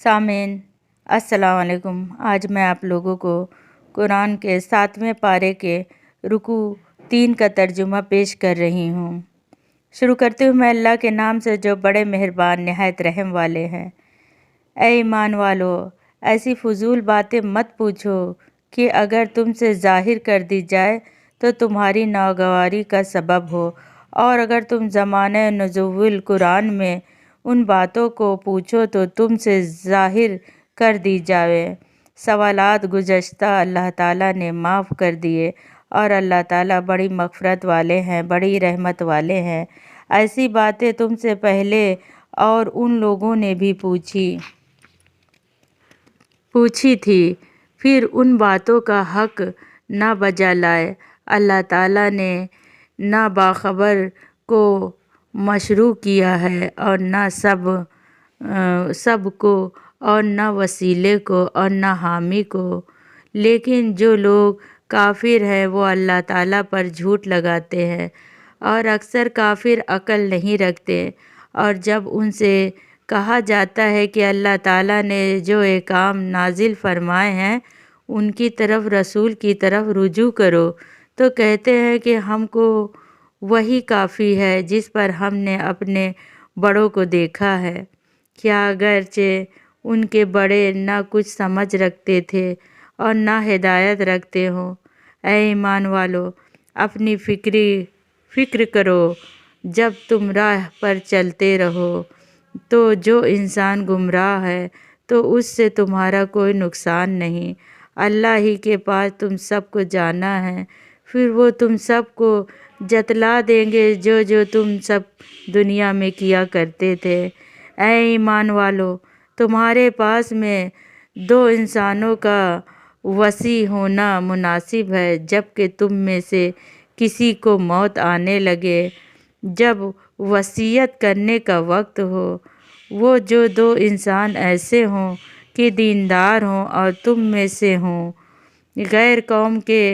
سامعین السلام علیکم۔ آج میں آپ لوگوں کو قرآن کے 7ویں پارے کے رکوع 3 کا ترجمہ پیش کر رہی ہوں۔ شروع کرتے ہوئے میں اللہ کے نام سے جو بڑے مہربان نہایت رحم والے ہیں۔ اے ایمان والو، ایسی فضول باتیں مت پوچھو کہ اگر تم سے ظاہر کر دی جائے تو تمہاری ناگواری کا سبب ہو، اور اگر تم زمانہ نزول قرآن میں ان باتوں کو پوچھو تو تم سے ظاہر کر دی جائے۔ سوالات گزشتہ اللہ تعالیٰ نے معاف کر دیے، اور اللہ تعالیٰ بڑی مغفرت والے ہیں، بڑی رحمت والے ہیں۔ ایسی باتیں تم سے پہلے اور ان لوگوں نے بھی پوچھی تھی، پھر ان باتوں کا حق نہ بجا لائے۔ اللہ تعالیٰ نے نہ باخبر کو مشروع کیا ہے اور نہ سب کو، اور نہ وسیلے کو اور نہ حامی کو، لیکن جو لوگ کافر ہیں وہ اللہ تعالیٰ پر جھوٹ لگاتے ہیں، اور اکثر کافر عقل نہیں رکھتے۔ اور جب ان سے کہا جاتا ہے کہ اللہ تعالیٰ نے جو احکام نازل فرمائے ہیں ان کی طرف، رسول کی طرف رجوع کرو، تو کہتے ہیں کہ ہم کو وہی کافی ہے جس پر ہم نے اپنے بڑوں کو دیکھا ہے۔ کیا اگرچہ ان کے بڑے نہ کچھ سمجھ رکھتے تھے اور نہ ہدایت رکھتے ہوں۔ اے ایمان والو، اپنی فکر کرو جب تم راہ پر چلتے رہو، تو جو انسان گمراہ ہے تو اس سے تمہارا کوئی نقصان نہیں۔ اللہ ہی کے پاس تم سب کو جانا ہے، پھر وہ تم سب کو جتلا دیں گے جو تم سب دنیا میں کیا کرتے تھے۔ اے ایمان والو، تمہارے پاس میں 2 انسانوں کا وصی ہونا مناسب ہے، جبکہ تم میں سے کسی کو موت آنے لگے جب وصیت کرنے کا وقت ہو۔ وہ جو 2 انسان ایسے ہوں کہ دیندار ہوں اور تم میں سے ہوں، غیر قوم کے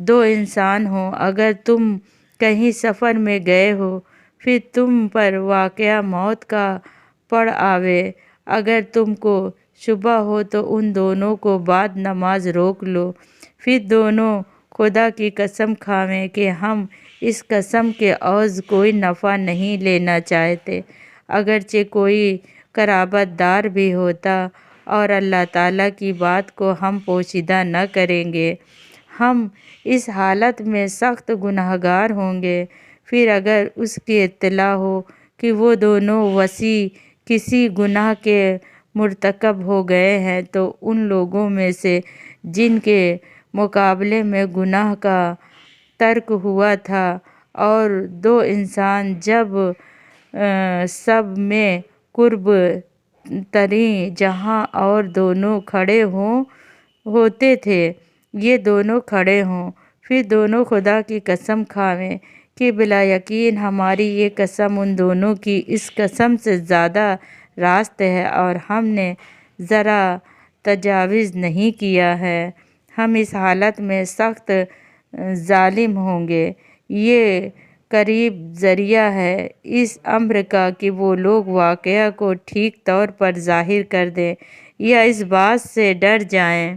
2 انسان ہوں، اگر تم کہیں سفر میں گئے ہو، پھر تم پر واقعہ موت کا پڑ آوے، اگر تم کو شبہ ہو تو ان دونوں کو بعد نماز روک لو، پھر دونوں خدا کی قسم کھاویں کہ ہم اس قسم کے عوض کوئی نفع نہیں لینا چاہتے، اگرچہ کوئی قرابت دار بھی ہوتا، اور اللہ تعالیٰ کی بات کو ہم پوشیدہ نہ کریں گے، ہم اس حالت میں سخت گنہگار ہوں گے۔ پھر اگر اس کی اطلاع ہو کہ وہ دونوں وصی کسی گناہ کے مرتکب ہو گئے ہیں، تو ان لوگوں میں سے جن کے مقابلے میں گناہ کا ترک ہوا تھا، اور 2 انسان جب سب میں قرب ترین جہاں اور دونوں کھڑے ہوتے تھے، یہ دونوں کھڑے ہوں، پھر دونوں خدا کی قسم کھاویں کہ بلا یقین ہماری یہ قسم ان دونوں کی اس قسم سے زیادہ راست ہے، اور ہم نے ذرا تجاوز نہیں کیا ہے، ہم اس حالت میں سخت ظالم ہوں گے۔ یہ قریب ذریعہ ہے اس امر کا کہ وہ لوگ واقعہ کو ٹھیک طور پر ظاہر کر دیں، یا اس بات سے ڈر جائیں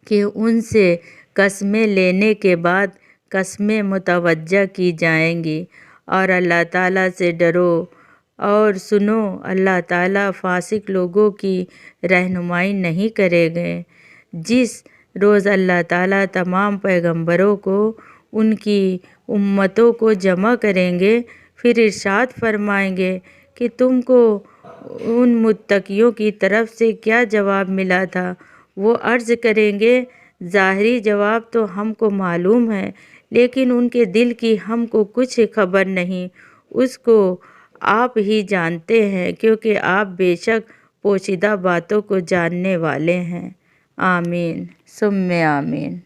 کہ ان سے قسمیں لینے کے بعد قسمیں متوجہ کی جائیں گی۔ اور اللہ تعالیٰ سے ڈرو اور سنو، اللہ تعالیٰ فاسق لوگوں کی رہنمائی نہیں کریں گے۔ جس روز اللہ تعالیٰ تمام پیغمبروں کو ان کی امتوں کو جمع کریں گے، پھر ارشاد فرمائیں گے کہ تم کو ان متقیوں کی طرف سے کیا جواب ملا تھا؟ وہ عرض کریں گے، ظاہری جواب تو ہم کو معلوم ہے، لیکن ان کے دل کی ہم کو کچھ خبر نہیں، اس کو آپ ہی جانتے ہیں، کیونکہ آپ بے شک پوشیدہ باتوں کو جاننے والے ہیں۔ آمین ثم آمین۔